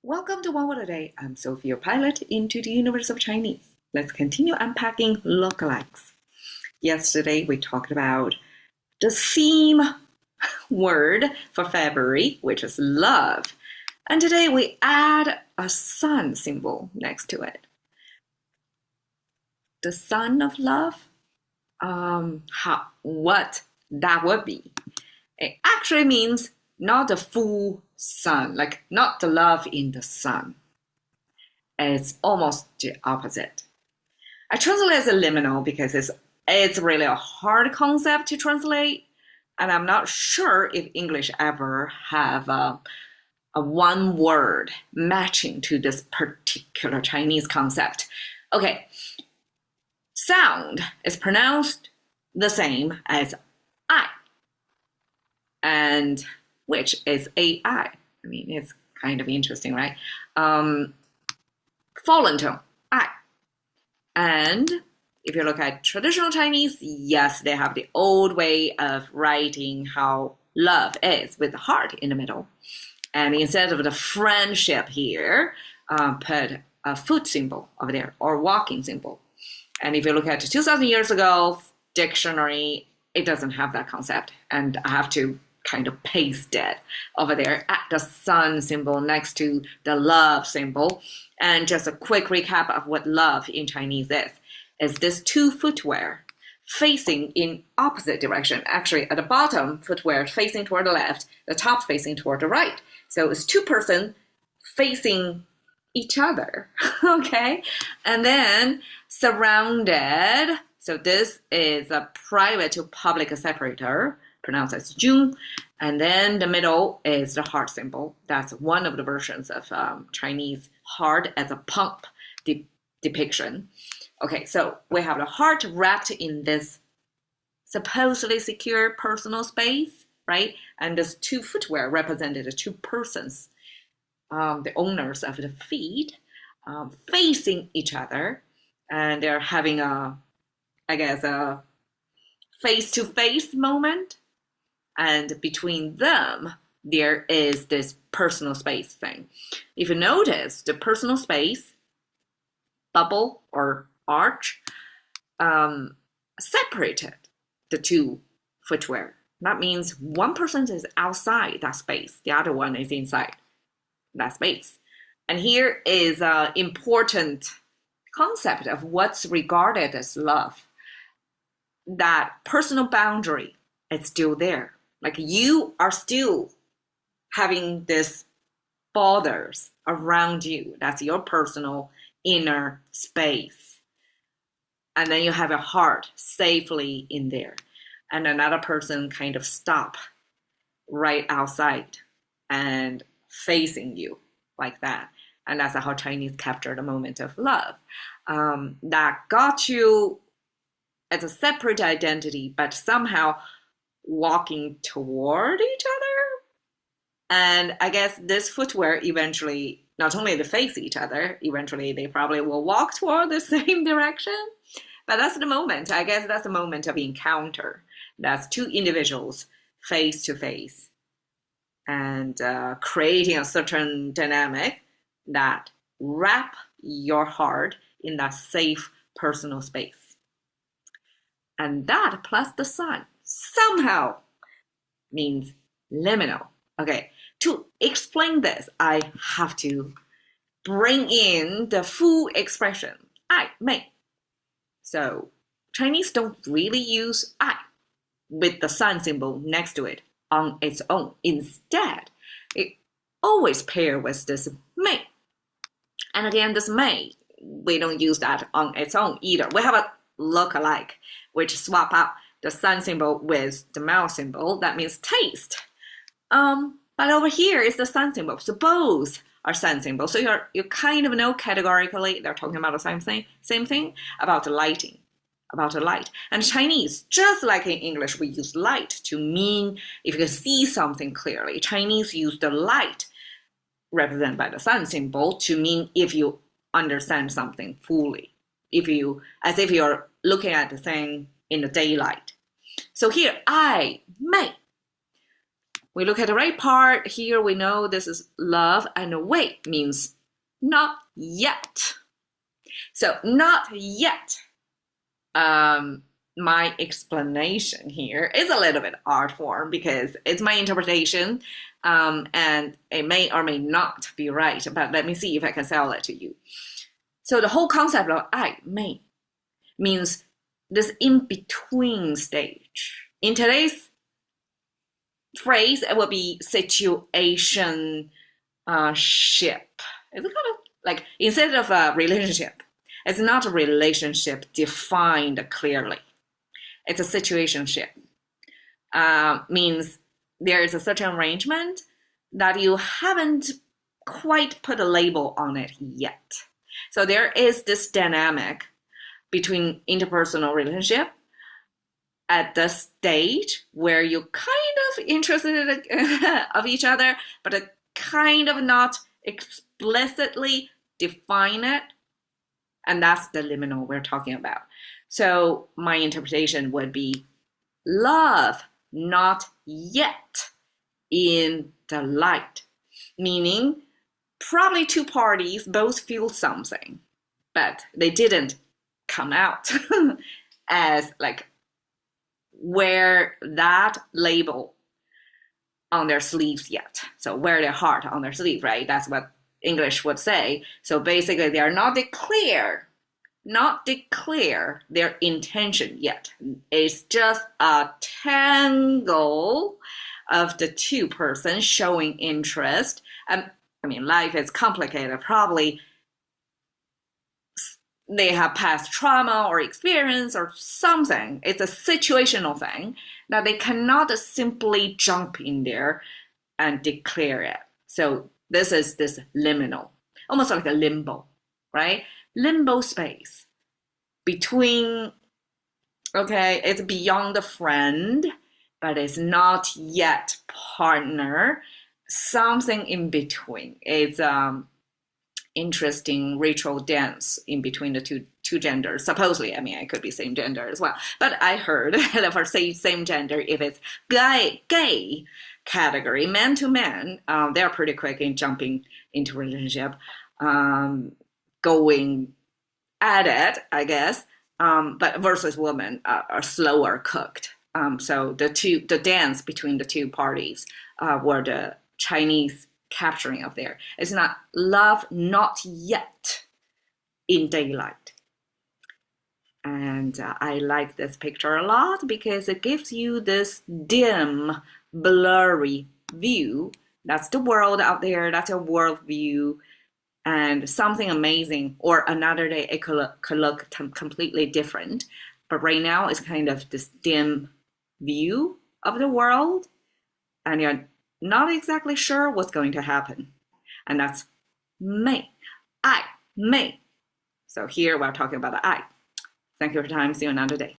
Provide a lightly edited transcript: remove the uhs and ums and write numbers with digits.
Welcome to One Word a Day. I'm Sophie, your pilot into the universe of Chinese. Let's continue unpacking lookalikes. Yesterday, we talked about the theme word for February, which is love. And today, we add a sun symbol next to it. The sun of love? What that would be? It actually means not the full sun, like not the love in the sun. It's almost the opposite. I translate as a liminal because it's really a hard concept to translate, and I'm not sure if English ever have a one word matching to this particular Chinese concept. Okay, sound is pronounced the same as I, and which is AI. I mean, it's kind of interesting, right? Fallen tone, I. And if you look at traditional Chinese, yes, they have the old way of writing how love is with the heart in the middle. And instead of the friendship here, put a foot symbol over there or walking symbol. And if you look at 2,000 years ago, dictionary, it doesn't have that concept. And I have to kind of paste it over there at the sun symbol next to the love symbol. And just a quick recap of what love in Chinese is this two footwear facing in opposite direction. Actually, at the bottom, footwear facing toward the left, the top facing toward the right. So it's two person facing each other, okay? And then surrounded, so this is a private to public separator, pronounced as Jun, and then the middle is the heart symbol. That's one of the versions of Chinese heart as a pump depiction. Okay, so we have the heart wrapped in this supposedly secure personal space, right? And this two footwear represented the two persons, the owners of the feet, facing each other, and they're having a face-to-face moment. And between them, there is this personal space thing. If you notice, the personal space, bubble or arch, separated the two footwear. That means one person is outside that space, the other one is inside that space. And here is an important concept of what's regarded as love. That personal boundary is still there. Like you are still having this borders around you. That's your personal inner space. And then you have a heart safely in there. And another person kind of stop right outside and facing you like that. And that's how Chinese capture the moment of love. That got you as a separate identity, but somehow walking toward each other. And I guess this footwear eventually, not only they face each other, eventually they probably will walk toward the same direction. But that's the moment. I guess that's the moment of encounter. That's two individuals face to face and creating a certain dynamic that wrap your heart in that safe personal space. And that plus the sun somehow means liminal. Okay, to explain this, I have to bring in the full expression, I, may. So Chinese don't really use I with the sun symbol next to it on its own. Instead, it always pair with this may. And again, this may, we don't use that on its own either. We have a lookalike, which swap out the sun symbol with the mouth symbol. That means taste. But over here is the sun symbol. So both are sun symbols. So you kind of know categorically they're talking about the same thing about the lighting, about the light. And Chinese, just like in English, we use light to mean if you can see something clearly. Chinese use the light represented by the sun symbol to mean if you understand something fully. As if you're looking at the thing in the daylight. So here, I may. We look at the right part. Here we know this is love, and wait means not yet. So not yet. My explanation here is a little bit art form because it's my interpretation, and it may or may not be right, but let me see if I can sell it to you. So the whole concept of I may means this in-between stage. In today's phrase, it would be situation ship. It's kind of like, instead of a relationship, it's not a relationship defined clearly. It's a situationship. Means there is a certain arrangement that you haven't quite put a label on it yet. So there is this dynamic between interpersonal relationship at the stage where you're kind of interested of each other, but kind of not explicitly define it. And that's the liminal we're talking about. So my interpretation would be love not yet in the light, meaning probably two parties both feel something, but they didn't come out as like wear that label on their sleeves yet. So wear their heart on their sleeve, right? That's what English would say. So basically they are not declare their intention yet. It's just a tangle of the two persons showing interest. I mean, life is complicated. Probably they have past trauma or experience or something. It's a situational thing that they cannot simply jump in there and declare it. So this is this liminal, almost like a limbo, right? Limbo space between, okay, it's beyond the friend, but it's not yet partner, something in between. It's interesting ritual dance in between the two genders. Supposedly, I mean, it could be same gender as well. But I heard that for same gender, if it's gay category, man to man, they're pretty quick in jumping into relationship, going at it, I guess. But versus women are slower cooked. So the dance between the two parties were the Chinese capturing of there. It's not love not yet in daylight. And I like this picture a lot because it gives you this dim, blurry view. That's the world out there. That's your world view. And something amazing, or another day it could look completely different. But right now it's kind of this dim view of the world. And you're not exactly sure what's going to happen. And that's may. I may. So here we're talking about the I. Thank you for your time. See you another day.